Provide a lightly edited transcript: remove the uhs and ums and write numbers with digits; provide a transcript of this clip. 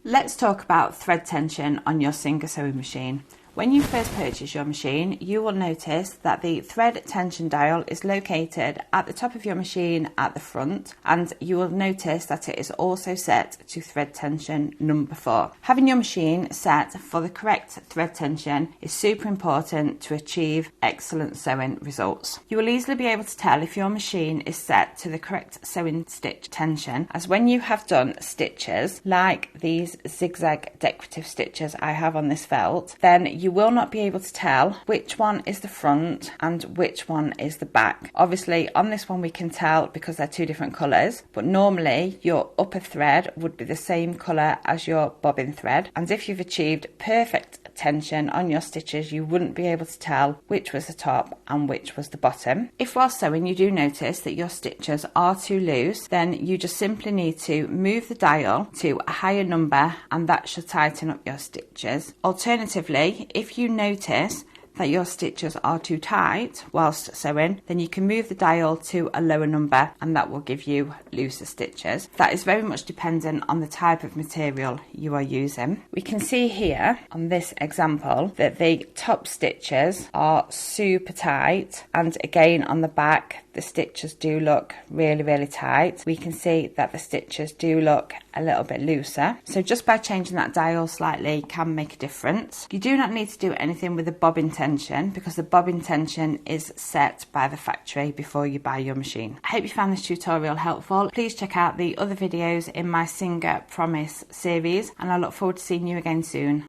Let's talk about thread tension on your Singer sewing machine. When you first purchase your machine, you will notice that the thread tension dial is located at the top of your machine at the front, and you will notice that it is also set to thread tension number 4. Having your machine set for the correct thread tension is super important to achieve excellent sewing results. You will easily be able to tell if your machine is set to the correct sewing stitch tension, as when you have done stitches like these zigzag decorative stitches I have on this felt, then you will not be able to tell which one is the front and which one is the back. Obviously on this one we can tell because they're two different colours, but normally your upper thread would be the same colour as your bobbin thread, and if you've achieved perfect tension on your stitches you wouldn't be able to tell which was the top and which was the bottom. If while sewing you do notice that your stitches are too loose, then you just simply need to move the dial to a higher number and that should tighten up your stitches. Alternatively, if you notice that your stitches are too tight whilst sewing, then you can move the dial to a lower number and that will give you looser stitches. That is very much dependent on the type of material you are using. We can see here on this example that the top stitches are super tight, and again on the back the stitches do look really tight. We can see that the stitches do look a little bit looser, so just by changing that dial slightly can make a difference. You do not need to do anything with the bobbin tension because the bobbin tension is set by the factory before you buy your machine. I hope you found this tutorial helpful. Please check out the other videos in my Singer Promise series, and I look forward to seeing you again soon.